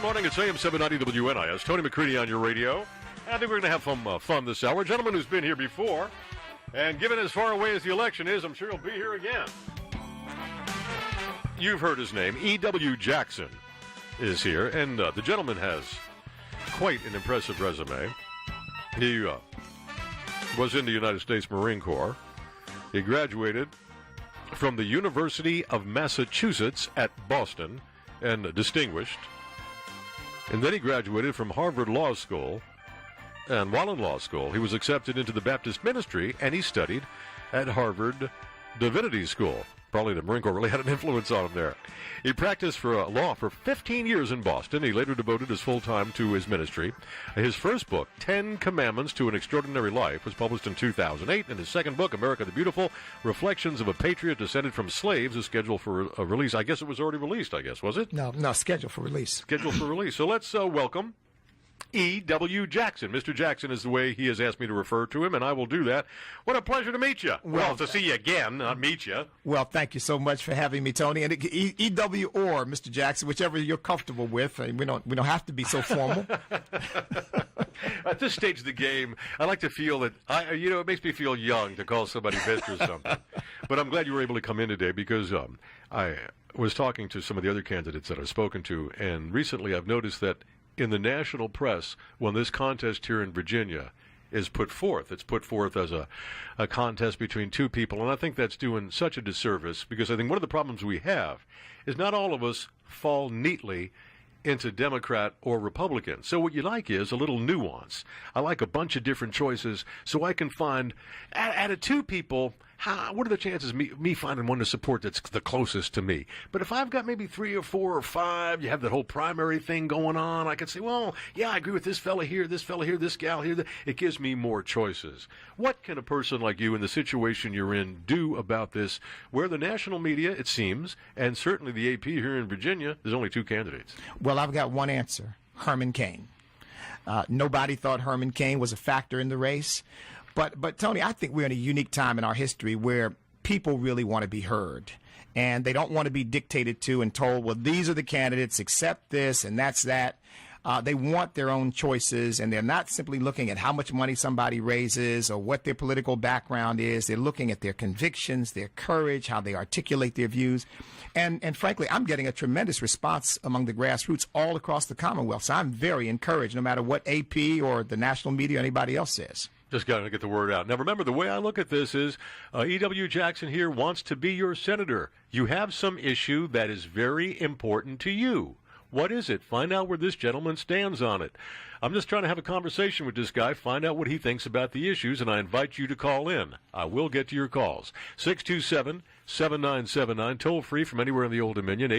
morning. It's AM 790 WNIS. Tony McCready on your radio. I think we're going to have some fun this hour. A gentleman who's been here before, and given as far away as the election is, I'm sure he'll be here again. You've heard his name. E.W. Jackson is here, and the gentleman has quite an impressive resume. He was in the United States Marine Corps. He graduated from the University of Massachusetts at Boston and distinguished. And then he graduated from Harvard Law School. And while in law school, he was accepted into the Baptist ministry, and he studied at Harvard Divinity School. Probably the Marine Corps really had an influence on him there. He practiced for law for 15 years in Boston. He later devoted his full time to his ministry. His first book, 10 Commandments to an Extraordinary Life, was published in 2008. And his second book, America the Beautiful, Reflections of a Patriot Descended from Slaves, is scheduled for a release. I guess it was already released, was it? No, scheduled for release. Scheduled for release. So let's welcome E.W. Jackson. Mr. Jackson is the way he has asked me to refer to him, and I will do that. What a pleasure to meet you. Well, to see you again, not meet you. Well, thank you so much for having me, Tony. And E.W. or Mr. Jackson, whichever you're comfortable with. We don't have to be so formal. At this stage of the game, I like to feel that, it makes me feel young to call somebody Mr. something. But I'm glad you were able to come in today because I was talking to some of the other candidates that I've spoken to, and recently I've noticed that in the national press, when this contest here in Virginia is put forth, it's put forth as a contest between two people, and I think that's doing such a disservice because I think one of the problems we have is not all of us fall neatly into Democrat or Republican. So what you like is a little nuance. I like a bunch of different choices so I can find, out of two people, what are the chances of me finding one to support that's the closest to me? But if I've got maybe 3 or 4 or 5, you have that whole primary thing going on, I can say, well, yeah, I agree with this fella here, this gal here. It gives me more choices. What can a person like you in the situation you're in do about this, where the national media, it seems, and certainly the AP here in Virginia, there's only 2 candidates? Well, I've got one answer, Herman Cain. Nobody thought Herman Cain was a factor in the race. But Tony, I think we're in a unique time in our history where people really want to be heard. And they don't want to be dictated to and told, well, these are the candidates, accept this and that's that. They want their own choices, and they're not simply looking at how much money somebody raises or what their political background is. They're looking at their convictions, their courage, how they articulate their views. And frankly, I'm getting a tremendous response among the grassroots all across the Commonwealth. So I'm very encouraged, no matter what AP or the national media or anybody else says. Just got to get the word out. Now, remember, the way I look at this is E.W. Jackson here wants to be your senator. You have some issue that is very important to you. What is it? Find out where this gentleman stands on it. I'm just trying to have a conversation with this guy, find out what he thinks about the issues, and I invite you to call in. I will get to your calls. 627-7979, toll-free from anywhere in the Old Dominion,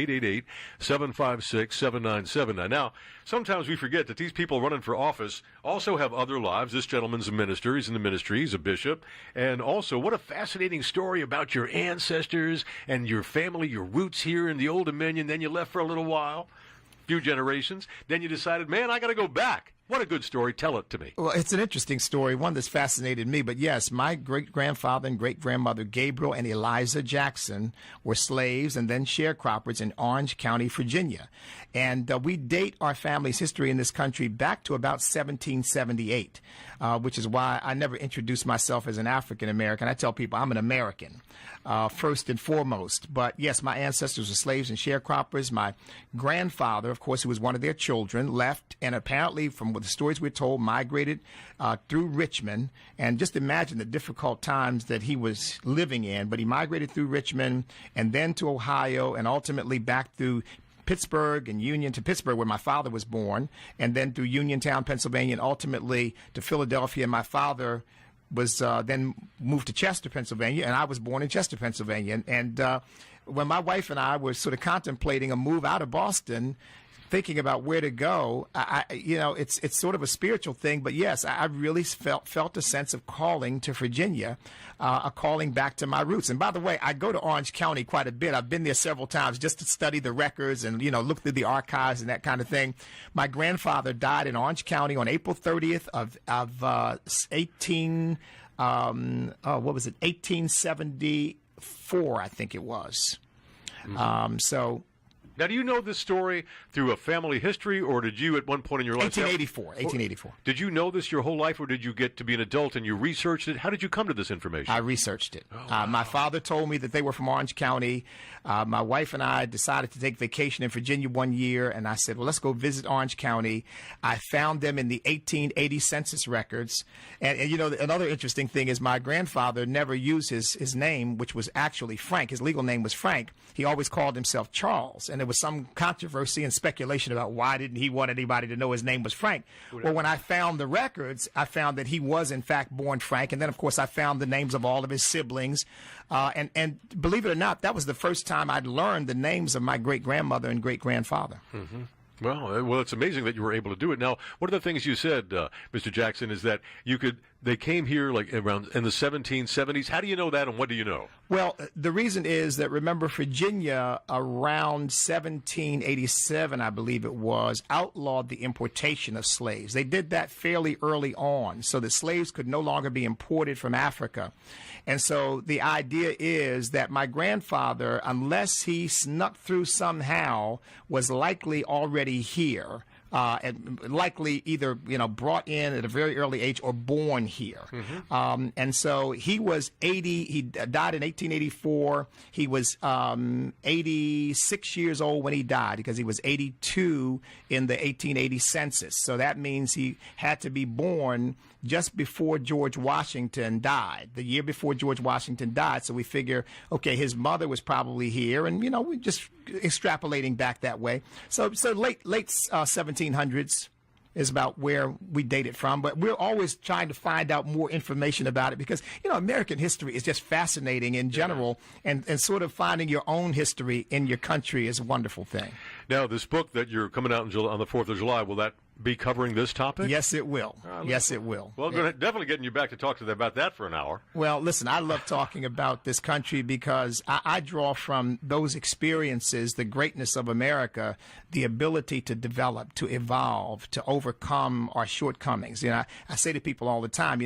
888-756-7979. Now, sometimes we forget that these people running for office also have other lives. This gentleman's a minister. He's in the ministry. He's a bishop. And also, what a fascinating story about your ancestors and your family, your roots here in the Old Dominion. Then you left for a little while. Few generations, then you decided, man, I got to go back. What a good story. Tell it to me. Well, it's an interesting story, one that's fascinated me. But yes, my great-grandfather and great-grandmother Gabriel and Eliza Jackson were slaves and then sharecroppers in Orange County, Virginia. And we date our family's history in this country back to about 1778, which is why I never introduce myself as an African-American. I tell people I'm an American, first and foremost. But yes, my ancestors were slaves and sharecroppers. My grandfather, of course, who was one of their children, left and apparently, from the stories we're told, migrated through Richmond. And just imagine the difficult times that he was living in. But he migrated through Richmond and then to Ohio and ultimately back through Pittsburgh and Union to Pittsburgh, where my father was born, and then through Uniontown, Pennsylvania, and ultimately to Philadelphia. My father was then moved to Chester, Pennsylvania, and I was born in Chester, Pennsylvania. And when my wife and I were sort of contemplating a move out of Boston, thinking about where to go, it's sort of a spiritual thing. But yes, I really felt a sense of calling to Virginia, a calling back to my roots. And by the way, I go to Orange County quite a bit. I've been there several times just to study the records and, look through the archives and that kind of thing. My grandfather died in Orange County on April 30th of 1874, I think it was. Mm-hmm. Now, do you know this story through a family history, or did you at one point in your life... 1884. Did you know this your whole life, or did you get to be an adult and you researched it? How did you come to this information? I researched it. Wow. My father told me that they were from Orange County. My wife and I decided to take vacation in Virginia one year, and I said, well, let's go visit Orange County. I found them in the 1880 census records. And you know, another interesting thing is my grandfather never used his name, which was actually Frank. His legal name was Frank. He always called himself Charles, and there was some controversy and speculation about why didn't he want anybody to know his name was Frank. Well, when I found the records, I found that he was in fact born Frank, and then of course I found the names of all of his siblings, and believe it or not, that was the first time I'd learned the names of my great grandmother and great grandfather. Mm-hmm. Well, it's amazing that you were able to do it. Now, one of the things you said, Mr. Jackson, is that they came here like around in the 1770s. How do you know that, and what do you know? Well, the reason is that, remember, Virginia around 1787, I believe it was, outlawed the importation of slaves. They did that fairly early on, so that slaves could no longer be imported from Africa. And so the idea is that my grandfather, unless he snuck through somehow, was likely already here. And likely either brought in at a very early age or born here. Mm-hmm. And so he was 80. He died in 1884. He was 86 years old when he died, because he was 82 in the 1880 census. So that means he had to be born just before George Washington died, the year before George Washington died. So we figure, okay, his mother was probably here, and we just extrapolating back that way. So late 1700s is about where we date it from, but we're always trying to find out more information about it, because American history is just fascinating in general, and sort of finding your own history in your country is a wonderful thing. Now, this book that you're coming out on the 4th of July, will that be covering this topic? Yes, it will. Yes, it will. Well, definitely getting you back to talk to them about that for an hour. Well, listen, I love talking about this country because I draw from those experiences, the greatness of America, the ability to develop, to evolve, to overcome our shortcomings. I say to people all the time,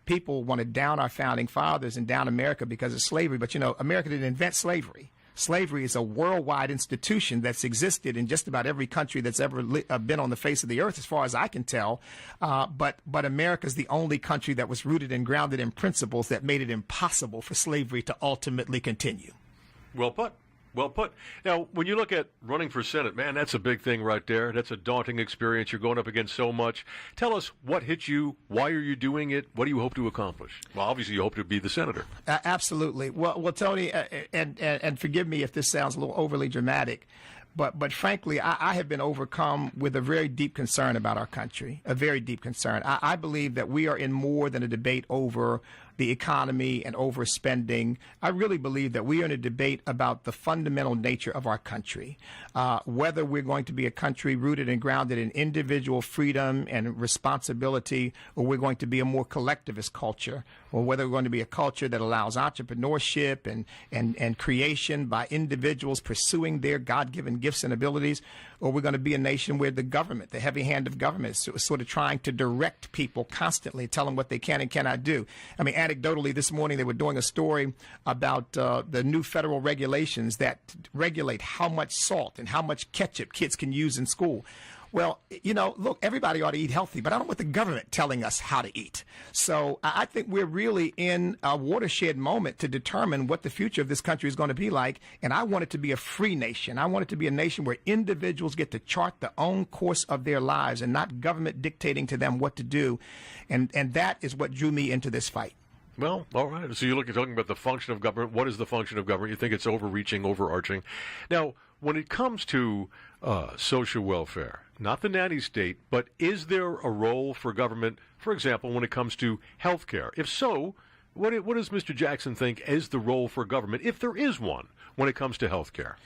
people want to down our founding fathers and down America because of slavery, but America didn't invent slavery. Slavery is a worldwide institution that's existed in just about every country that's ever been on the face of the earth, as far as I can tell. But America is the only country that was rooted and grounded in principles that made it impossible for slavery to ultimately continue. Well put. Well put. Now, when you look at running for Senate, man, that's a big thing right there. That's a daunting experience. You're going up against so much. Tell us what hit you. Why are you doing it? What do you hope to accomplish? Well, obviously, you hope to be the senator. Absolutely. Well, Tony, and forgive me if this sounds a little overly dramatic, but frankly, I have been overcome with a very deep concern about our country, a very deep concern. I believe that we are in more than a debate over the economy and overspending. I really believe that we are in a debate about the fundamental nature of our country, whether we're going to be a country rooted and grounded in individual freedom and responsibility, or we're going to be a more collectivist culture, or whether we're going to be a culture that allows entrepreneurship and creation by individuals pursuing their God-given gifts and abilities, or we're going to be a nation where the government, the heavy hand of government, is sort of trying to direct people constantly, tell them what they can and cannot do. I mean, anecdotally, this morning they were doing a story about the new federal regulations that regulate how much salt and how much ketchup kids can use in school. Well, look, everybody ought to eat healthy, but I don't want the government telling us how to eat. So I think we're really in a watershed moment to determine what the future of this country is going to be like. And I want it to be a free nation. I want it to be a nation where individuals get to chart their own course of their lives and not government dictating to them what to do. And that is what drew me into this fight. Well, all right. So you're talking about the function of government. What is the function of government? You think it's overreaching, overarching. Now, when it comes to social welfare, not the nanny state, but is there a role for government, for example, when it comes to health care? If so, what does Mr. Jackson think is the role for government, if there is one, when it comes to health care?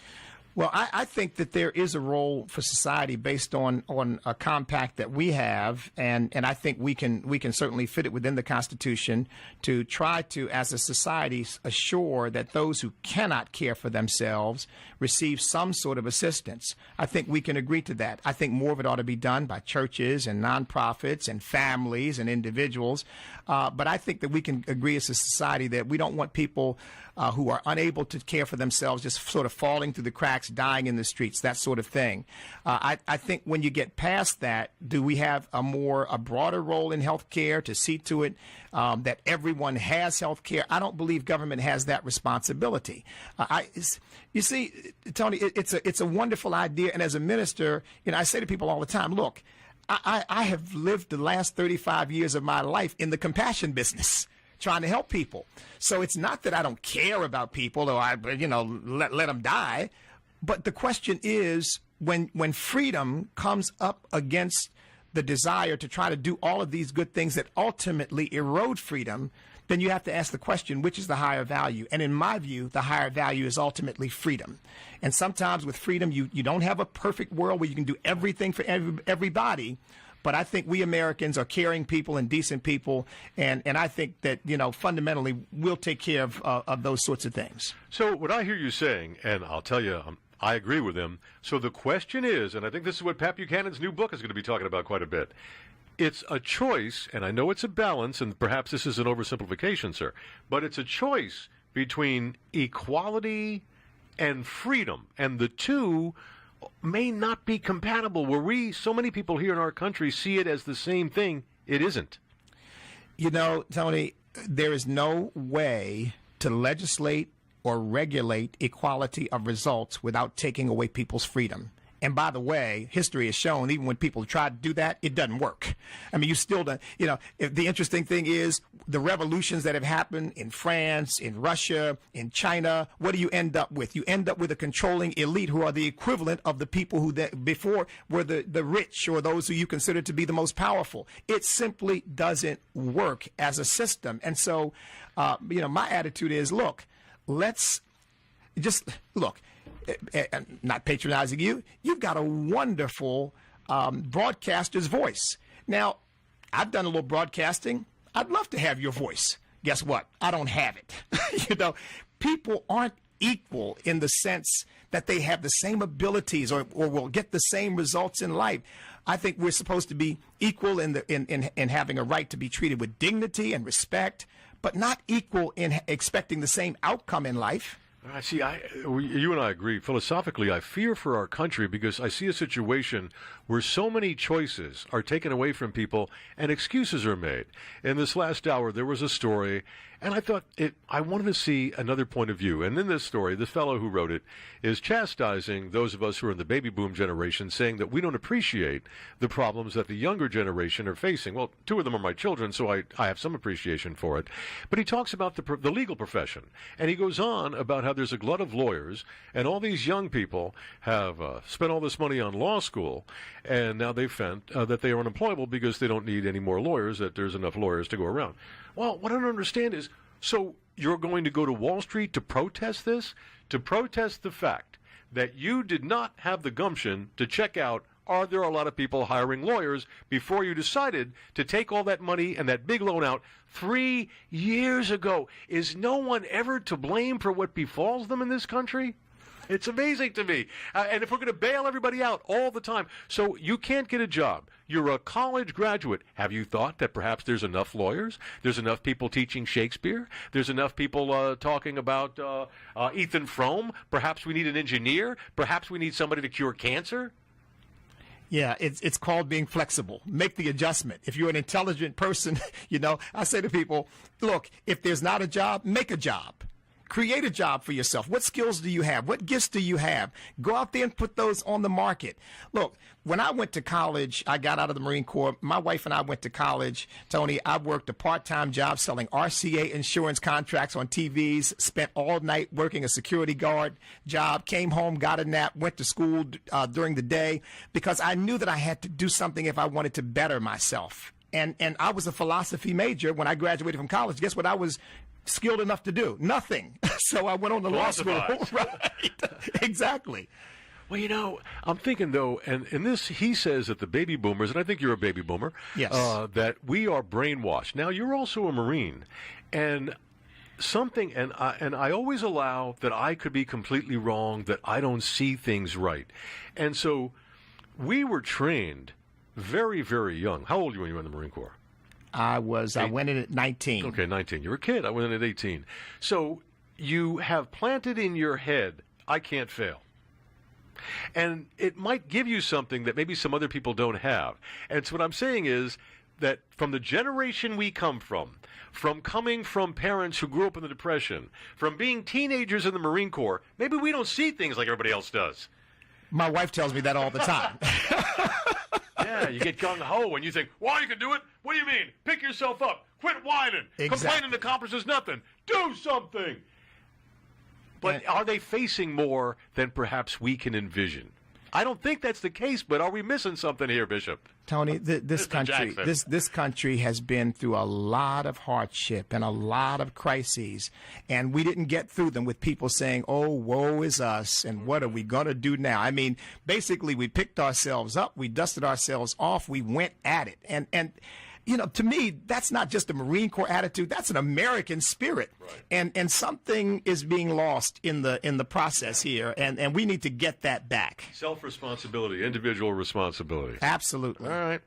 Well, I think that there is a role for society based on a compact that we have, and I think we can certainly fit it within the Constitution to try to, as a society, assure that those who cannot care for themselves receive some sort of assistance. I think we can agree to that. I think more of it ought to be done by churches and nonprofits and families and individuals. But I think that we can agree as a society that we don't want people who are unable to care for themselves, just sort of falling through the cracks, dying in the streets, that sort of thing. I think when you get past that, do we have a broader role in health care to see to it that everyone has health care? I don't believe government has that responsibility. You see, Tony, it's a wonderful idea. And as a minister, I say to people all the time, look, I have lived the last 35 years of my life in the compassion business, trying to help people. So it's not that I don't care about people or let them die. But the question is, when freedom comes up against the desire to try to do all of these good things that ultimately erode freedom, then you have to ask the question, which is the higher value? And in my view, the higher value is ultimately freedom. And sometimes with freedom, you don't have a perfect world where you can do everything for everybody. But I think we Americans are caring people and decent people. And I think that, fundamentally, we'll take care of those sorts of things. So what I hear you saying, and I'll tell you, I agree with him. So the question is, and I think this is what Pat Buchanan's new book is going to be talking about quite a bit. It's a choice, and I know it's a balance, and perhaps this is an oversimplification, sir, but it's a choice between equality and freedom, and the two may not be compatible. Where so many people here in our country see it as the same thing, it isn't. Tony, there is no way to legislate or regulate equality of results without taking away people's freedom. And by the way, history has shown even when people try to do that, it doesn't work. I mean, you still don't, the interesting thing is the revolutions that have happened in France, in Russia, in China, what do you end up with? You end up with a controlling elite who are the equivalent of the people who before were the rich or those who you consider to be the most powerful. It simply doesn't work as a system. And so, my attitude is, look, let's just look. Not patronizing you, you've got a wonderful broadcaster's voice. Now, I've done a little broadcasting. I'd love to have your voice. Guess what? I don't have it. People aren't equal in the sense that they have the same abilities or will get the same results in life. I think we're supposed to be equal in having a right to be treated with dignity and respect, but not equal in expecting the same outcome in life. See, you and I agree. Philosophically, I fear for our country because I see a situation where so many choices are taken away from people and excuses are made. In this last hour, there was a story, and I thought I wanted to see another point of view. And in this story, the fellow who wrote it is chastising those of us who are in the baby boom generation, saying that we don't appreciate the problems that the younger generation are facing. Well, two of them are my children, so I have some appreciation for it. But he talks about the legal profession, and he goes on about how there's a glut of lawyers, and all these young people have spent all this money on law school, and now they've found that they are unemployable because they don't need any more lawyers, that there's enough lawyers to go around. Well, what I don't understand is, so you're going to go to Wall Street to protest this? To protest the fact that you did not have the gumption to check out, are there a lot of people hiring lawyers before you decided to take all that money and that big loan out 3 years ago? Is no one ever to blame for what befalls them in this country? It's amazing to me. And if we're going to bail everybody out all the time, so you can't get a job. You're a college graduate. Have you thought that perhaps there's enough lawyers? There's enough people teaching Shakespeare? There's enough people talking about Ethan Frome? Perhaps we need an engineer? Perhaps we need somebody to cure cancer? Yeah, it's called being flexible. Make the adjustment. If you're an intelligent person, I say to people, look, if there's not a job, make a job. Create a job for yourself. What skills do you have? What gifts do you have? Go out there and put those on the market. Look, when I went to college, I got out of the Marine Corps. My wife and I went to college. Tony, I worked a part-time job selling RCA insurance contracts on TVs, spent all night working a security guard job, came home, got a nap, went to school during the day because I knew that I had to do something if I wanted to better myself. And I was a philosophy major when I graduated from college. Guess what I was skilled enough to do? Nothing. So I went on to law school. Right. Exactly. Well, I'm thinking, though, and in this, he says that the baby boomers, and I think you're a baby boomer, yes, that we are brainwashed. Now, you're also a Marine, and I always allow that I could be completely wrong, that I don't see things right. And so we were trained very, very young. How old were you when you were in the Marine Corps? I went in at 19. Okay, 19. You were a kid. I went in at 18. So you have planted in your head, I can't fail. And it might give you something that maybe some other people don't have. And so what I'm saying is that from the generation we come from coming from parents who grew up in the Depression, from being teenagers in the Marine Corps, maybe we don't see things like everybody else does. My wife tells me that all the time. Yeah, you get gung-ho and you think, well, you can do it. What do you mean? Pick yourself up. Quit whining. Exactly. Complaining accomplishes nothing. Do something. But are they facing more than perhaps we can envision? I don't think that's the case, but are we missing something here, Bishop? Tony, this country, this country has been through a lot of hardship and a lot of crises, and we didn't get through them with people saying, "Oh, woe is us," and what are we going to do now? I mean, basically, we picked ourselves up, we dusted ourselves off, we went at it, and. You know, to me, that's not just a Marine Corps attitude. That's an American spirit, right. And something is being lost in the process here, and we need to get that back. Self-responsibility, individual responsibility. Absolutely. All right,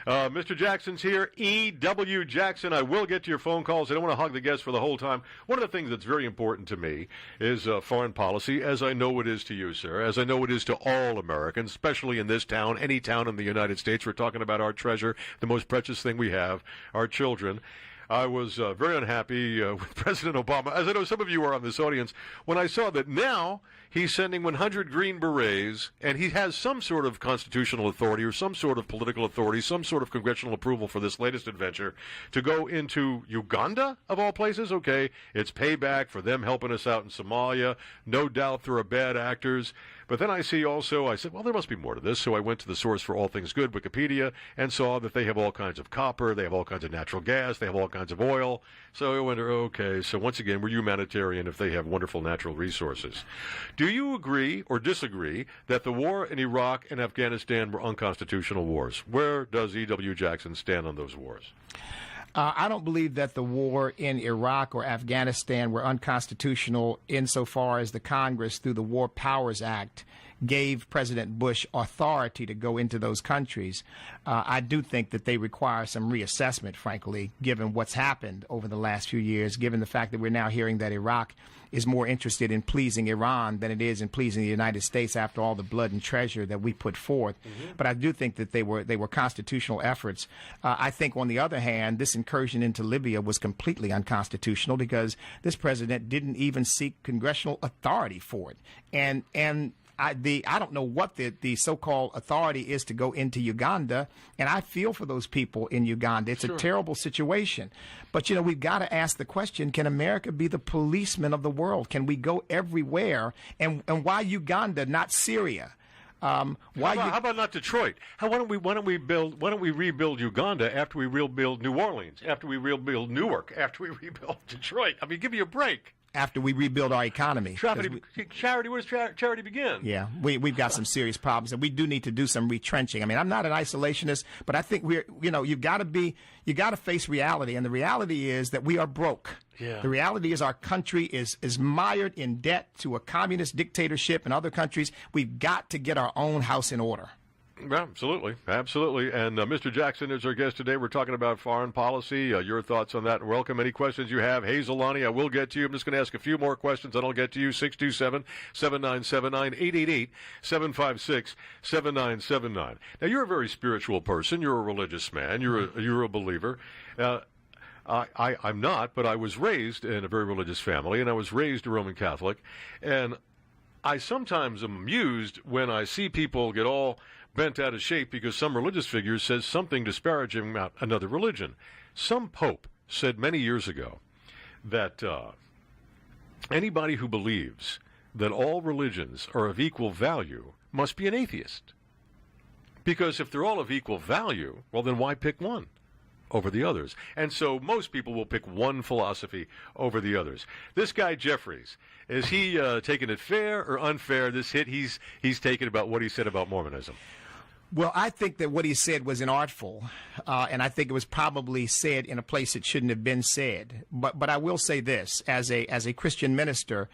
Mr. Jackson's here. E.W. Jackson. I will get to your phone calls. I don't want to hog the guests for the whole time. One of the things that's very important to me is foreign policy, as I know it is to you, sir, as I know it is to all Americans, especially in this town, any town in the United States. We're talking about our treasure, the most precious thing we have, our children. I was very unhappy with President Obama, as I know some of you are on this audience, when I saw that now he's sending 100 Green Berets, and he has some sort of constitutional authority or some sort of political authority, some sort of congressional approval for this latest adventure, to go into Uganda, of all places. Okay, it's payback for them helping us out in Somalia. No doubt there are bad actors. But then I see also, I said, well, there must be more to this. So I went to the source for all things good, Wikipedia, and saw that they have all kinds of copper, they have all kinds of natural gas, they have all kinds of oil. So I wonder, okay, so once again, we're humanitarian if they have wonderful natural resources. Do you agree or disagree that the war in Iraq and Afghanistan were unconstitutional wars? Where does E.W. Jackson stand on those wars? I don't believe that the war in Iraq or Afghanistan were unconstitutional insofar as the Congress, through the War Powers Act, gave President Bush authority to go into those countries. I do think that they require some reassessment, frankly, given what's happened over the last few years, given the fact that we're now hearing that Iraq is more interested in pleasing Iran than it is in pleasing the United States after all the blood and treasure that we put forth. Mm-hmm. But I do think that they were constitutional efforts. I think, on the other hand, this incursion into Libya was completely unconstitutional because this president didn't even seek congressional authority for it. And I don't know what the so-called authority is to go into Uganda, and I feel for those people in Uganda. It's a terrible situation. But, you know, we've got to ask the question, can America be the policeman of the world? Can we go everywhere? And why Uganda, not Syria? How about not Detroit? Why don't we rebuild Uganda after we rebuild New Orleans, after we rebuild Newark, after we rebuild Detroit? I mean, give me a break. After we rebuild our economy. Charity, where does charity begin? Yeah, we've got some serious problems, and we do need to do some retrenching. I mean, I'm not an isolationist, but I think you got to face reality, and the reality is that we are broke. Yeah. The reality is our country is mired in debt to a communist dictatorship and other countries. We've got to get our own house in order. Yeah, absolutely. Absolutely. And Mr. Jackson is our guest today. We're talking about foreign policy. Your thoughts on that. Welcome. Any questions you have. Hazel, Lonnie, I will get to you. I'm just going to ask a few more questions, and I'll get to you. 627-7979, 888-756-7979. Now, you're a very spiritual person. You're a religious man. You're a believer. I'm not, but I was raised in a very religious family, and I was raised a Roman Catholic. And I sometimes am amused when I see people get all bent out of shape because some religious figure says something disparaging about another religion. Some pope said many years ago that anybody who believes that all religions are of equal value must be an atheist. Because if they're all of equal value, well, then why pick one over the others? And so most people will pick one philosophy over the others. This guy, Jeffries, is he taking it fair or unfair, this hit he's taken about what he said about Mormonism? Well, I think that what he said was inartful, and I think it was probably said in a place it shouldn't have been said. But I will say this, as a Christian minister,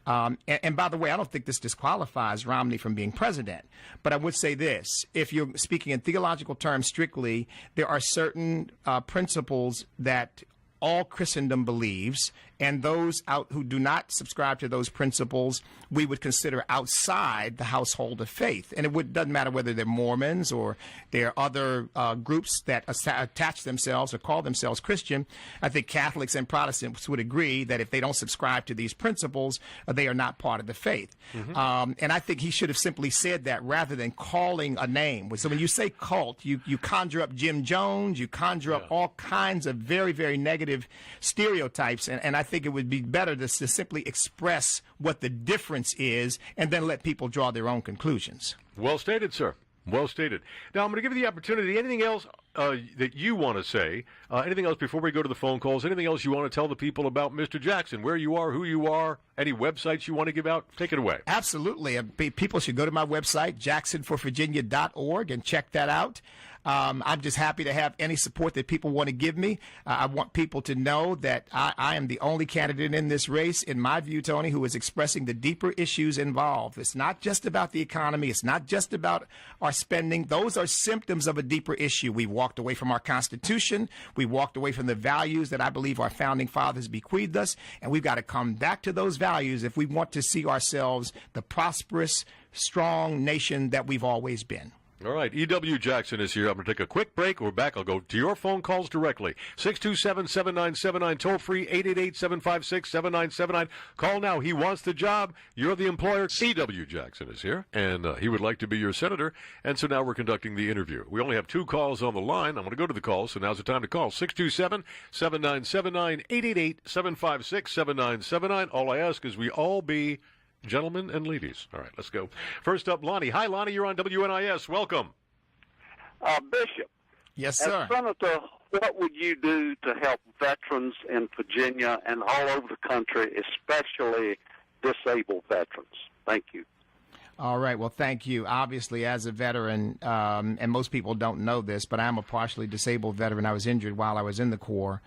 and by the way, I don't think this disqualifies Romney from being president, but I would say this. If you're speaking in theological terms strictly, there are certain principles that all Christendom believes, and those out who do not subscribe to those principles, we would consider outside the household of faith. And doesn't matter whether they're Mormons or they're other groups that attach themselves or call themselves Christian. I think Catholics and Protestants would agree that if they don't subscribe to these principles, they are not part of the faith. And I think he should have simply said that rather than calling a name. So when you say cult, you conjure up Jim Jones, you conjure up all kinds of very, very negative stereotypes. And I think it would be better to simply express what the difference is and then let people draw their own conclusions. Well stated, sir. Well stated. Now, I'm going to give you the opportunity. Anything else that you want to say? Anything else before we go to the phone calls? Anything else you want to tell the people about Mr. Jackson, where you are, who you are, any websites you want to give out? Take it away. Absolutely. People should go to my website, jacksonforvirginia.org, and check that out. I'm just happy to have any support that people want to give me. I want people to know that I am the only candidate in this race, in my view, Tony, who is expressing the deeper issues involved. It's not just about the economy. It's not just about our spending. Those are symptoms of a deeper issue. We walked away from our Constitution. We walked away from the values that I believe our founding fathers bequeathed us. And we've got to come back to those values if we want to see ourselves the prosperous, strong nation that we've always been. All right, E.W. Jackson is here. I'm going to take a quick break. We're back. I'll go to your phone calls directly. 627-7979, toll-free, 888-756-7979. Call now. He wants the job. You're the employer. E.W. Jackson is here, and he would like to be your senator. And so now we're conducting the interview. We only have 2 calls on the line. I'm going to go to the calls, so now's the time to call. 627-7979, 888-756-7979. All I ask is we all be gentlemen and ladies. All right, let's go. First up, Lonnie. Hi, Lonnie. You're on WNIS. Welcome. Bishop. Yes, sir. As Senator, what would you do to help veterans in Virginia and all over the country, especially disabled veterans? Thank you. All right. Well, thank you. Obviously, as a veteran, and most people don't know this, but I'm a partially disabled veteran. I was injured while I was in the Corps.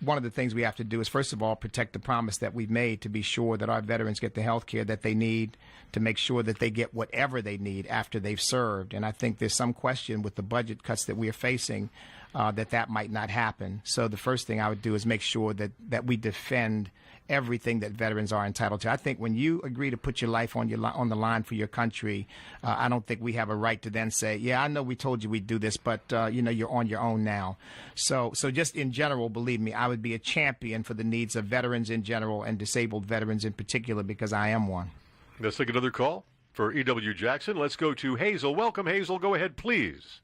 One of the things we have to do is, first of all, protect the promise that we've made to be sure that our veterans get the health care that they need, to make sure that they get whatever they need after they've served. And I think there's some question with the budget cuts that we are facing that might not happen. So the first thing I would do is make sure that we defend everything that veterans are entitled to. I think when you agree to put your life on the line for your country, I don't think we have a right to then say, yeah, I know we told you we'd do this, but you're on your own now. So just in general, believe me, I would be a champion for the needs of veterans in general and disabled veterans in particular, because I am one. Let's take another call for E.W. Jackson. Let's go to Hazel. Welcome, Hazel. Go ahead, please.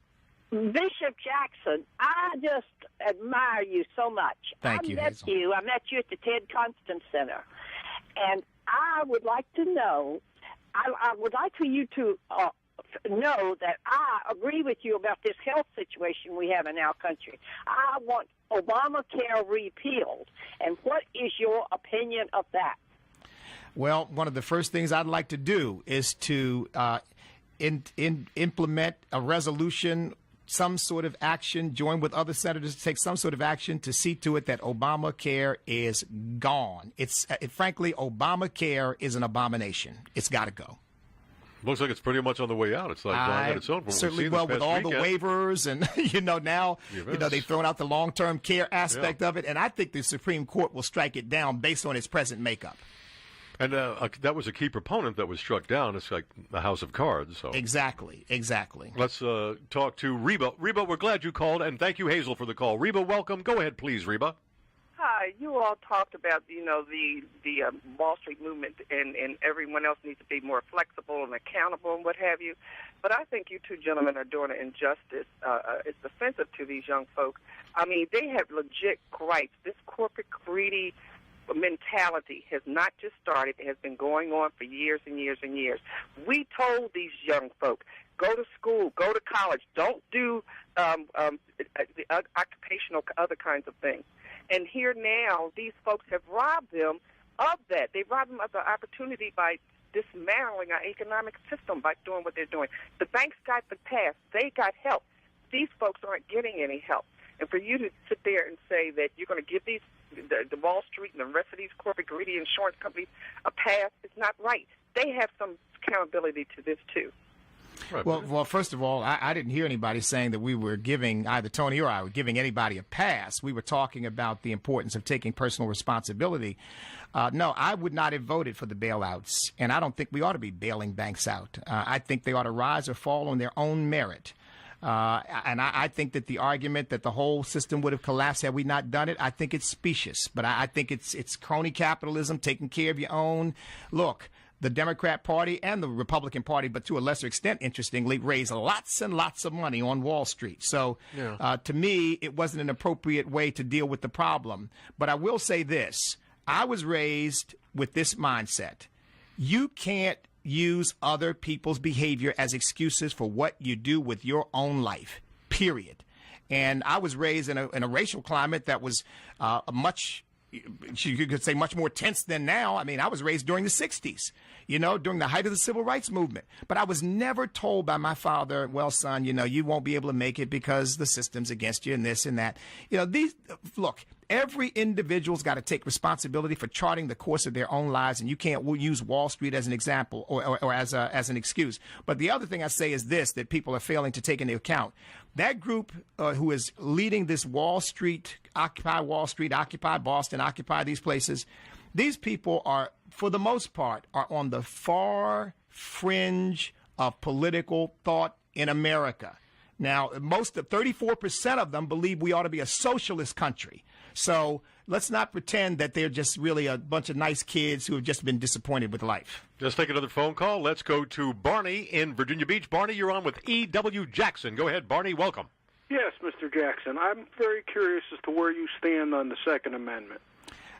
Bishop Jackson, I just admire you so much. Thank you, Hazel. I met you at the Ted Constance Center, and I would like to know, I would like for you to know that I agree with you about this health situation we have in our country. I want Obamacare repealed, and what is your opinion of that? Well, one of the first things I'd like to do is to implement a resolution, some sort of action, join with other senators to take some sort of action to see to it that Obamacare is gone. Frankly, Obamacare is an abomination. It's got to go. Looks like it's pretty much on the way out. It's like gone on its own. Certainly, well, with all the waivers and, now, they've thrown out the long-term care aspect of it. And I think the Supreme Court will strike it down based on its present makeup. And that was a key proponent that was struck down. It's like the house of cards. So. Exactly. Let's talk to Reba. Reba, we're glad you called, and thank you, Hazel, for the call. Reba, welcome. Go ahead, please, Reba. Hi. You all talked about, the Wall Street movement and everyone else needs to be more flexible and accountable and what have you. But I think you two gentlemen are doing an injustice. It's offensive to these young folks. I mean, they have legit gripes. This corporate greedy mentality has not just started. It has been going on for years and years and years. We told these young folk, go to school, go to college, don't do the occupational other kinds of things. And here now, these folks have robbed them of that. They robbed them of the opportunity by dismantling our economic system by doing what they're doing. The banks got the pass. They got help. These folks aren't getting any help. And for you to sit there and say that you're going to give these the Wall Street and the rest of these corporate greedy insurance companies a pass is not right. They have some accountability to this, too. Right. Well, first of all, I didn't hear anybody saying that we were giving, either Tony or I were giving anybody a pass. We were talking about the importance of taking personal responsibility. No, I would not have voted for the bailouts, and I don't think we ought to be bailing banks out. I think they ought to rise or fall on their own merit. And I think that the argument that the whole system would have collapsed had we not done it, I think it's specious. But I think it's crony capitalism, taking care of your own. Look, the Democrat Party and the Republican Party, but to a lesser extent, interestingly, raised lots and lots of money on Wall Street. So to me, it wasn't an appropriate way to deal with the problem. But I will say this. I was raised with this mindset. You can't use other people's behavior as excuses for what you do with your own life, period. And I was raised in a racial climate that was much, you could say, much more tense than now. I mean, I was raised during the 60s, during the height of the civil rights movement. But I was never told by my father, well, son, you won't be able to make it because the system's against you and this and that. Look, every individual's got to take responsibility for charting the course of their own lives, and you can't use Wall Street as an example or as an excuse. But the other thing I say is this, that people are failing to take into account. That group who is leading this Wall Street, Occupy Boston, Occupy these places, these people are, for the most part, are on the far fringe of political thought in America. Now, 34% of them believe we ought to be a socialist country. So let's not pretend that they're just really a bunch of nice kids who have just been disappointed with life. Let's take another phone call. Let's go to Barney in Virginia Beach. Barney, you're on with E.W. Jackson. Go ahead, Barney. Welcome. Yes, Mr. Jackson. I'm very curious as to where you stand on the Second Amendment.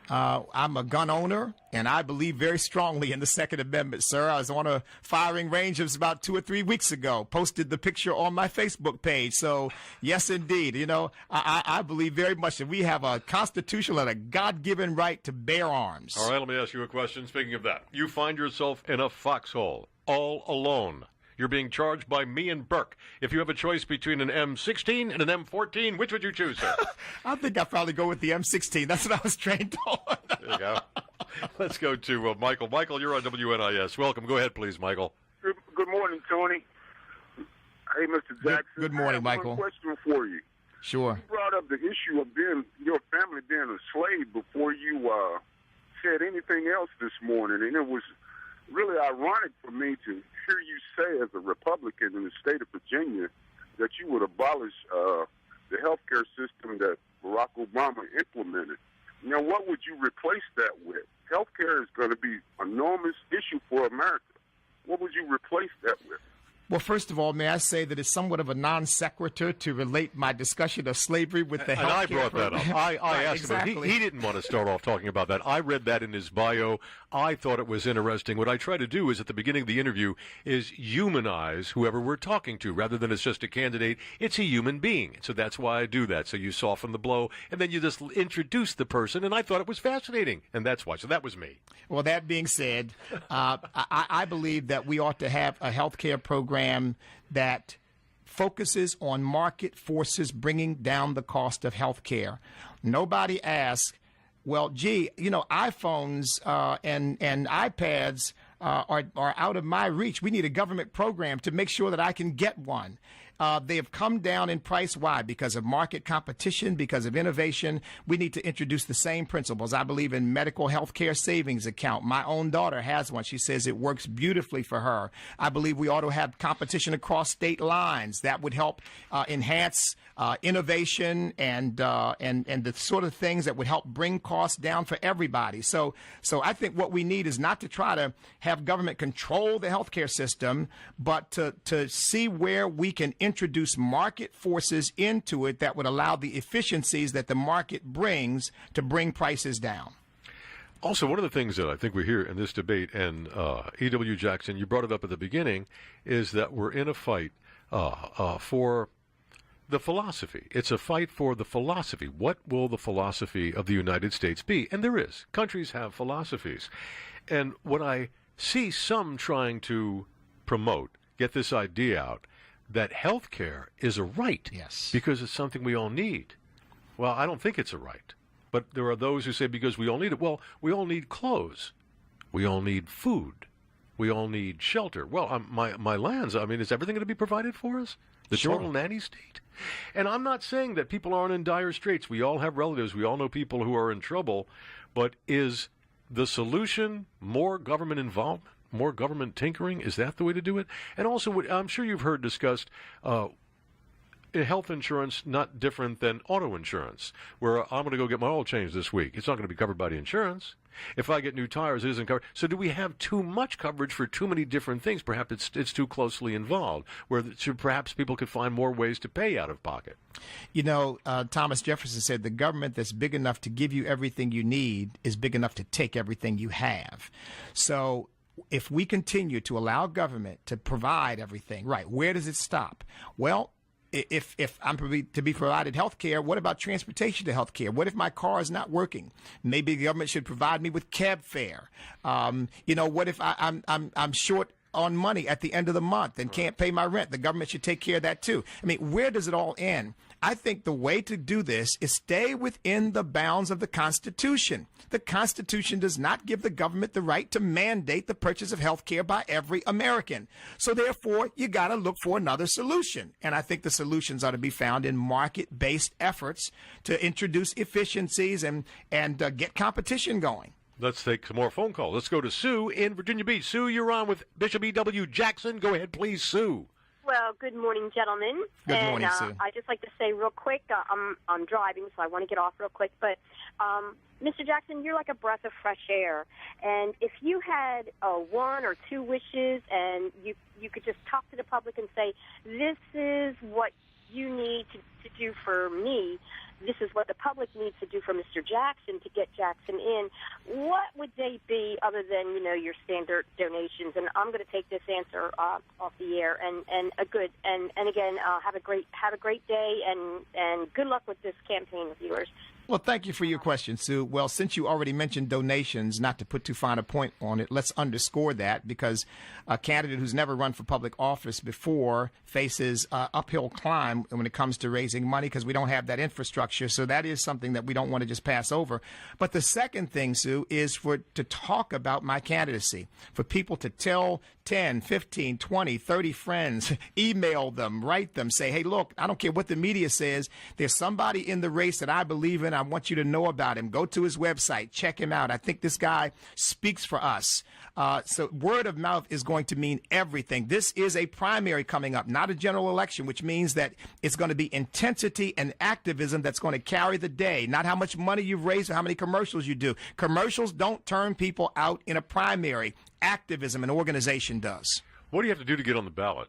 I'm a gun owner, and I believe very strongly in the Second Amendment, sir. I was on a firing range about 2 or 3 weeks ago, posted the picture on my Facebook page. So, yes, indeed. I believe very much that we have a constitutional and a God-given right to bear arms. All right, let me ask you a question. Speaking of that, you find yourself in a foxhole, all alone. You're being charged by me and Burke. If you have a choice between an M16 and an M14, which would you choose, sir? I think I'd probably go with the M16. That's what I was trained on. There you go. Let's go to Michael. Michael, you're on WNIS. Welcome. Go ahead, please, Michael. Good morning, Tony. Hey, Mr. Jackson. Good morning, I have Michael. One question for you. Sure. You brought up the issue of your family being a slave before you said anything else this morning, and it was really ironic for me to hear you say, as a Republican in the state of Virginia, that you would abolish the health care system that Barack Obama implemented. Now, what would you replace that with? Health care is going to be an enormous issue for America. What would you replace that with? Well, first of all, may I say that it's somewhat of a non sequitur to relate my discussion of slavery with the health care. And I brought that up. I asked exactly. him. He didn't want to start off talking about that. I read that in his bio. I thought it was interesting. What I try to do is, at the beginning of the interview, is humanize whoever we're talking to, rather than it's just a candidate. It's a human being. So that's why I do that. So you soften the blow, and then you just introduce the person, and I thought it was fascinating. And that's why. So that was me. Well, that being said, I believe that we ought to have a health care program that focuses on market forces bringing down the cost of health care. Nobody asks, well, gee, iPhones and iPads are out of my reach. We need a government program to make sure that I can get one. They have come down in price. Why? Because of market competition, because of innovation. We need to introduce the same principles. I believe in medical health care savings account. My own daughter has one. She says it works beautifully for her. I believe we ought to have competition across state lines. That would help enhance innovation and the sort of things that would help bring costs down for everybody. So I think what we need is not to try to have government control the healthcare system, but to see where we can introduce market forces into it that would allow the efficiencies that the market brings to bring prices down. Also, one of the things that I think we hear in this debate, and E.W. Jackson, you brought it up at the beginning, is that we're in a fight for the philosophy. It's a fight for the philosophy. What will the philosophy of the United States be? And there is. Countries have philosophies. And when I see some trying to promote, get this idea out, that health care is a right. Yes. Because it's something we all need. Well, I don't think it's a right. But there are those who say because we all need it. Well, we all need clothes. We all need food. We all need shelter. Well, my lands, I mean, is everything going to be provided for us? The total nanny state? And I'm not saying that people aren't in dire straits. We all have relatives. We all know people who are in trouble. But is the solution more government involvement, more government tinkering? Is that the way to do it? And also, I'm sure you've heard discussed health insurance not different than auto insurance, where I'm going to go get my oil changed this week. It's not going to be covered by the insurance. If I get new tires, it isn't covered. So do we have too much coverage for too many different things? Perhaps it's too closely involved, where perhaps people could find more ways to pay out of pocket. You know, Thomas Jefferson said the government that's big enough to give you everything you need is big enough to take everything you have. So if we continue to allow government to provide everything, right, where does it stop? Well, if I'm to be provided health care, what about transportation to health care? What if my car is not working? Maybe the government should provide me with cab fare. What if I'm short on money at the end of the month and can't pay my rent? The government should take care of that too. I mean, where does it all end? I think the way to do this is stay within the bounds of the Constitution. The Constitution does not give the government the right to mandate the purchase of health care by every American. So therefore, you got to look for another solution. And I think the solutions are to be found in market-based efforts to introduce efficiencies and get competition going. Let's take some more phone calls. Let's go to Sue in Virginia Beach. Sue, you're on with Bishop E.W. Jackson. Go ahead, please, Sue. Well, good morning, gentlemen. Good morning, Sue. I'd just like to say real quick, I'm driving, so I want to get off real quick. But, Mr. Jackson, you're like a breath of fresh air. And if you had one or two wishes and you could just talk to the public and say, this is what you need to do for me, this is what the public needs to do for Mr. Jackson to get Jackson in, what would they be other than, your standard donations? And I'm going to take this answer off the air. And again, have a great day and good luck with this campaign of yours. Well, thank you for your question, Sue. Well, since you already mentioned donations, not to put too fine a point on it, let's underscore that, because a candidate who's never run for public office before faces uphill climb when it comes to raising money, because we don't have that infrastructure. So that is something that we don't want to just pass over. But the second thing, Sue, is to talk about my candidacy, for people to tell 10, 15, 20, 30 friends, email them, write them, say, hey, look, I don't care what the media says. There's somebody in the race that I believe in. I want you to know about him. Go to his website. Check him out. I think this guy speaks for us. So word of mouth is going to mean everything. This is a primary coming up, not a general election, which means that it's going to be intensity and activism that's going to carry the day, not how much money you've raised or how many commercials you do. Commercials don't turn people out in a primary. Activism and organization does. What do you have to do to get on the ballot?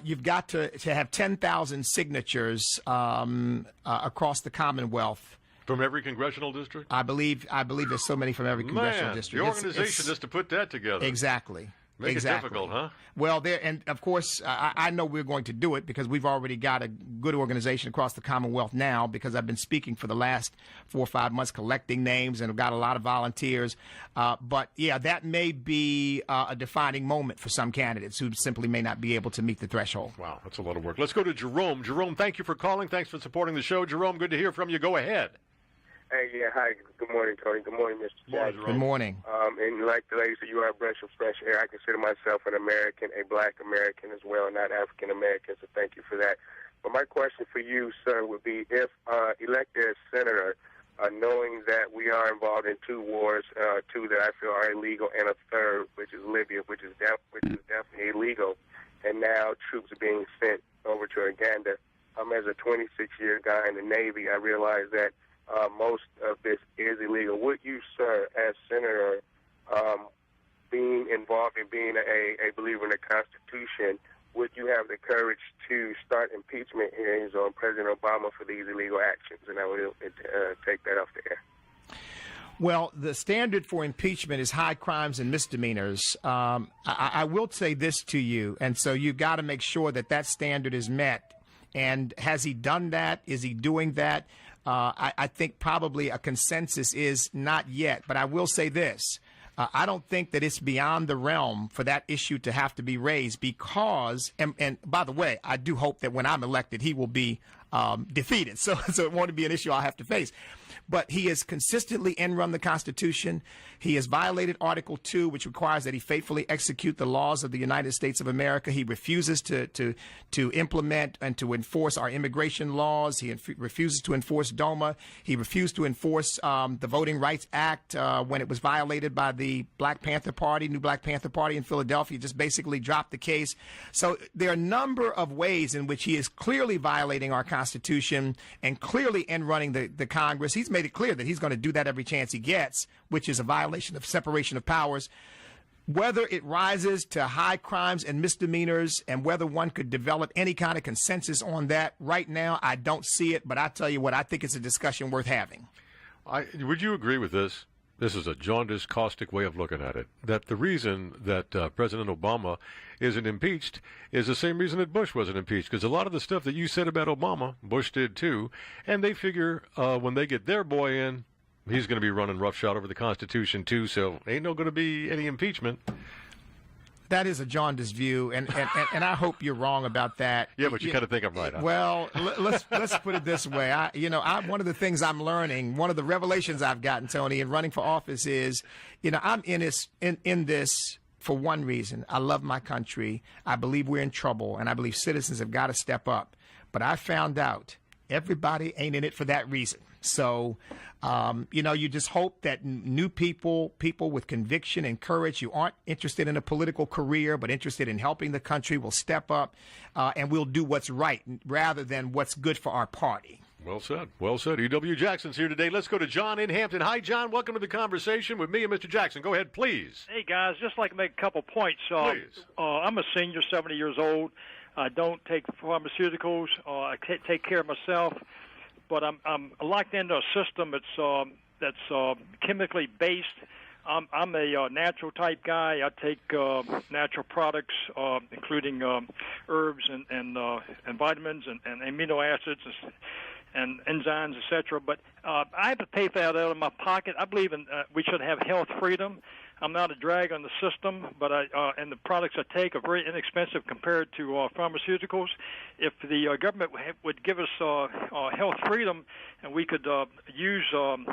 You've got to have 10,000 signatures across the Commonwealth. From every congressional district? I believe there's so many from every congressional district. The organization is to put that together. Exactly. Make exactly. it difficult, huh? Well, and of course, I know we're going to do it because we've already got a good organization across the Commonwealth now, because I've been speaking for the last 4 or 5 months, collecting names, and have got a lot of volunteers. But, yeah, that may be a defining moment for some candidates who simply may not be able to meet the threshold. Wow, that's a lot of work. Let's go to Jerome. Jerome, thank you for calling. Thanks for supporting the show. Jerome, good to hear from you. Go ahead. Hey, yeah, hi. Good morning, Tony. Good morning, Mr. Jackson. Good morning. And like the lady said, you are a breath of fresh air. I consider myself an American, a black American as well, not African American, so thank you for that. But my question for you, sir, would be if elected as senator, knowing that we are involved in 2 wars, 2 that I feel are illegal, and a third, which is Libya, which is definitely illegal, and now troops are being sent over to Uganda. As a 26-year guy in the Navy, I realize that most of this is illegal. Would you, sir, as senator, being involved in being a believer in the Constitution, would you have the courage to start impeachment hearings on President Obama for these illegal actions? And I will take that off the air. Well, the standard for impeachment is high crimes and misdemeanors. I will say this to you, and so you've got to make sure that that standard is met. And has he done that? Is he doing that? I think probably a consensus is not yet. But I will say this. I don't think that it's beyond the realm for that issue to have to be raised because, and by the way, I do hope that when I'm elected, he will be defeated. So it won't be an issue I'll have to face. But he has consistently end-run the Constitution. He has violated Article 2, which requires that he faithfully execute the laws of the United States of America. He refuses to implement and to enforce our immigration laws. He refuses to enforce DOMA. He refused to enforce the Voting Rights Act when it was violated by the Black Panther Party, New Black Panther Party in Philadelphia. Just basically dropped the case. So there are a number of ways in which he is clearly violating our Constitution and clearly end-running the Congress. He's made it clear that he's going to do that every chance he gets, which is a violation of separation of powers. Whether it rises to high crimes and misdemeanors and whether one could develop any kind of consensus on that right now, I don't see it. But I tell you what, I think it's a discussion worth having. Would you agree with this? This is a jaundiced, caustic way of looking at it, that the reason that President Obama isn't impeached is the same reason that Bush wasn't impeached, because a lot of the stuff that you said about Obama, Bush did too, and they figure when they get their boy in, he's going to be running roughshod over the Constitution too, so ain't no going to be any impeachment. That is a jaundiced view, and I hope you're wrong about that. Yeah, but you kind of think I'm right. Huh? Well, let's put it this way. One of the things I'm learning, one of the revelations I've gotten, Tony, in running for office is, I'm in this for one reason. I love my country. I believe we're in trouble, and I believe citizens have got to step up. But I found out everybody ain't in it for that reason. So, you just hope that new people with conviction and courage, who aren't interested in a political career but interested in helping the country, will step up and we'll do what's right rather than what's good for our party. Well said. Well said. E.W. Jackson's here today. Let's go to John in Hampton. Hi, John. Welcome to the conversation with me and Mr. Jackson. Go ahead, please. Hey, guys. Just like to make a couple points. Please. I'm a senior, 70 years old. I don't take pharmaceuticals. I take care of myself. But I'm locked into a system that's chemically based. I'm a natural type guy. I take natural products, including herbs and vitamins and amino acids and enzymes, etc. But I have to pay for that out of my pocket. I believe we should have health freedom. I'm not a drag on the system, but and the products I take are very inexpensive compared to pharmaceuticals. If the government would give us health freedom, and we could use the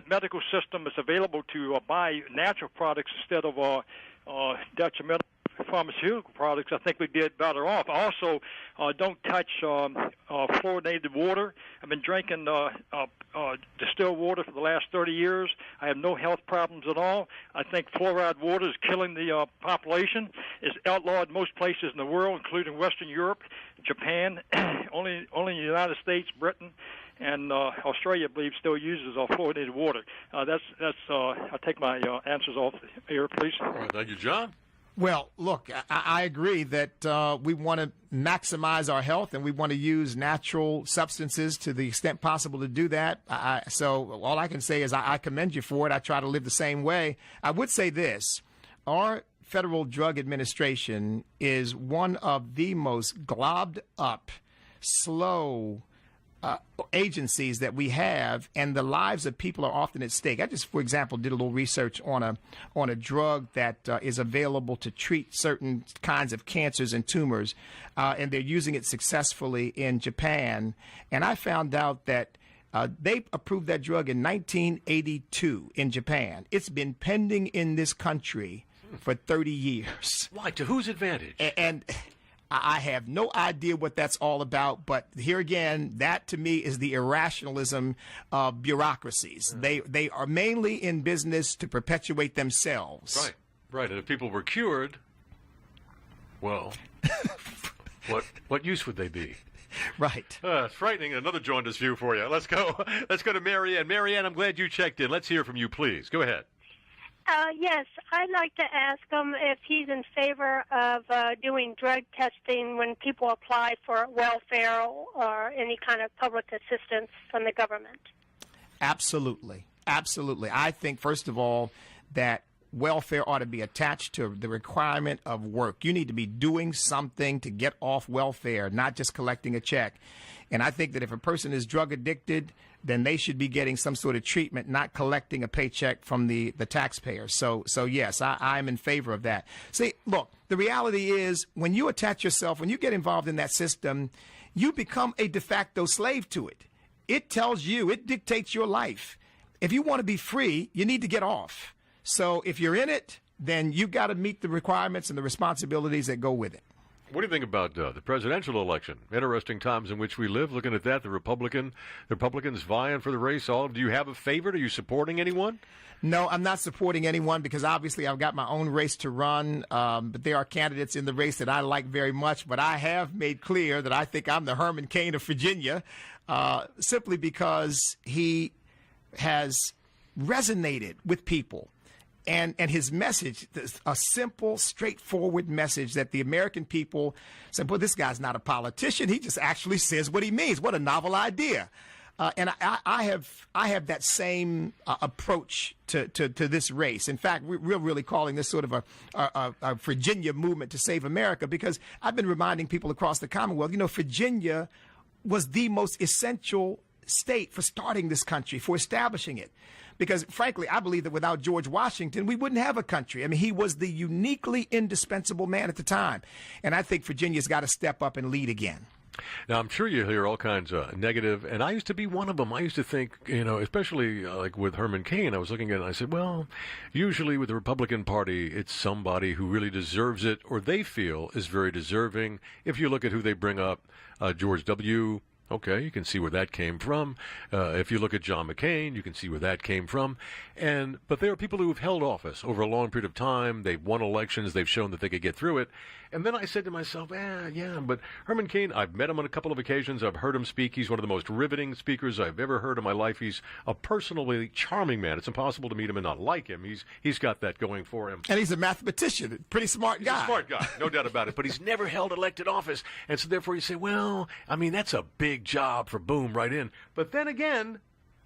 medical system that's available to buy natural products instead of detrimental pharmaceutical products, I think we'd be better off. Also, don't touch fluoridated water. I've been drinking distilled water for the last 30 years. I have no health problems at all. I think fluoride water is killing the population. It's outlawed in most places in the world, including Western Europe, Japan, only in the United States, Britain, and Australia, I believe, still uses fluoridated water. I'll take my answers off here, please. All right, thank you, John. Well, look, I agree that we want to maximize our health and we want to use natural substances to the extent possible to do that. So all I can say is I commend you for it. I try to live the same way. I would say this. Our Federal Drug Administration is one of the most globbed up, slow agencies that we have, and the lives of people are often at stake. I just, for example, did a little research on a drug that is available to treat certain kinds of cancers and tumors, and they're using it successfully in Japan. And I found out that they approved that drug in 1982 in Japan. It's been pending in this country for 30 years. Why? To whose advantage? And I have no idea what that's all about, but here again, that to me is the irrationalism of bureaucracies. They are mainly in business to perpetuate themselves. Right. And if people were cured, well, what use would they be? Right. It's frightening. Another jaundiced view for you. Let's go to Marianne. Marianne, I'm glad you checked in. Let's hear from you, please. Go ahead. Yes, I'd like to ask him if he's in favor of doing drug testing when people apply for welfare or any kind of public assistance from the government. Absolutely. Absolutely. I think, first of all, that welfare ought to be attached to the requirement of work. You need to be doing something to get off welfare, not just collecting a check. And I think that if a person is drug addicted, then they should be getting some sort of treatment, not collecting a paycheck from the taxpayer. So yes, I'm in favor of that. See, look, the reality is when you attach yourself, when you get involved in that system, you become a de facto slave to it. It tells you, it dictates your life. If you want to be free, you need to get off. So if you're in it, then you've got to meet the requirements and the responsibilities that go with it. What do you think about the presidential election? Interesting times in which we live. Looking at that, the Republicans vying for the race. Do you have a favorite? Are you supporting anyone? No, I'm not supporting anyone because obviously I've got my own race to run. But there are candidates in the race that I like very much. But I have made clear that I think I'm the Herman Cain of Virginia, simply because he has resonated with people. And his message, a simple, straightforward message that the American people said, well, this guy's not a politician. He just actually says what he means. What a novel idea. And I have that same approach to this race. In fact, we're really calling this sort of a Virginia movement to save America, because I've been reminding people across the Commonwealth, Virginia was the most essential state for starting this country, for establishing it. Because, frankly, I believe that without George Washington, we wouldn't have a country. I mean, he was the uniquely indispensable man at the time. And I think Virginia's got to step up and lead again. Now, I'm sure you hear all kinds of negative, and I used to be one of them. I used to think, especially like with Herman Cain, I was looking at it and I said, well, usually with the Republican Party, it's somebody who really deserves it or they feel is very deserving. If you look at who they bring up, George W., okay, you can see where that came from. If you look at John McCain, you can see where that came from. But there are people who have held office over a long period of time. They've won elections. They've shown that they could get through it. And then I said to myself, yeah, but Herman Cain, I've met him on a couple of occasions. I've heard him speak. He's one of the most riveting speakers I've ever heard in my life. He's a personally charming man. It's impossible to meet him and not like him. He's got that going for him. And he's a mathematician, pretty smart guy. He's a smart guy, no doubt about it. But he's never held elected office. And so therefore you say, well, I mean, that's a big job for boom right in. But then again,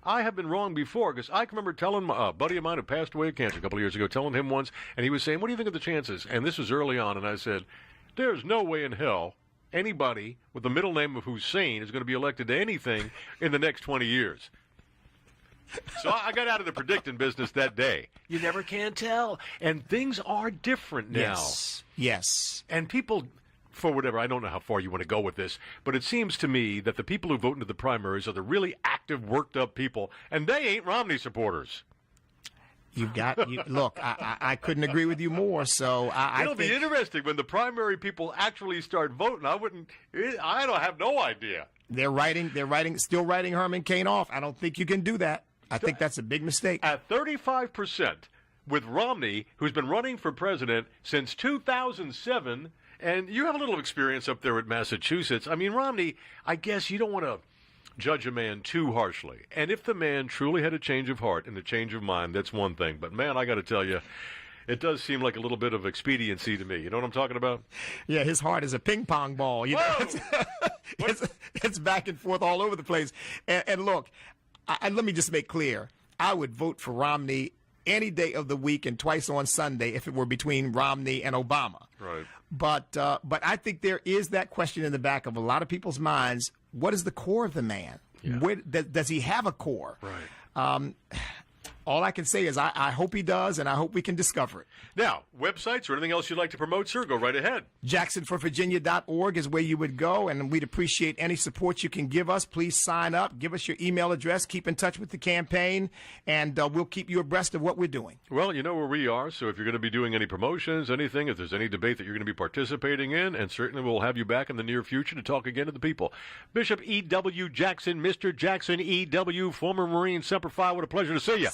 I have been wrong before, because I can remember telling a buddy of mine who passed away of cancer a couple of years ago, telling him once, and he was saying, what do you think of the chances? And this was early on, and I said, there's no way in hell anybody with the middle name of Hussein is going to be elected to anything in the next 20 years. So I got out of the predicting business that day. You never can tell. And things are different now. Yes. And people, for whatever, I don't know how far you want to go with this, but it seems to me that the people who vote into the primaries are the really active, worked-up people, and they ain't Romney supporters. Look, I couldn't agree with you more. So It'll be interesting when the primary people actually start voting. I don't have no idea. They're still writing Herman Cain off. I don't think you can do that. I think that's a big mistake. At 35%, with Romney, who's been running for president since 2007, and you have a little experience up there at Massachusetts. I mean, Romney, I guess you don't want to judge a man too harshly. And if the man truly had a change of heart and a change of mind, that's one thing. But, man, I got to tell you, it does seem like a little bit of expediency to me. You know what I'm talking about? Yeah, his heart is a ping pong ball. It's back and forth all over the place. And look, let me just make clear. I would vote for Romney any day of the week and twice on Sunday if it were between Romney and Obama. Right. But I think there is that question in the back of a lot of people's minds. What is the core of the man? Yeah. Does he have a core? Right. All I can say is I hope he does, and I hope we can discover it. Now, websites or anything else you'd like to promote, sir, go right ahead. JacksonForVirginia.org is where you would go, and we'd appreciate any support you can give us. Please sign up. Give us your email address. Keep in touch with the campaign, and we'll keep you abreast of what we're doing. Well, you know where we are, so if you're going to be doing any promotions, anything, if there's any debate that you're going to be participating in, and certainly we'll have you back in the near future to talk again to the people. Bishop E.W. Jackson, Mr. Jackson E.W., former Marine Semper Fi, what a pleasure to see you.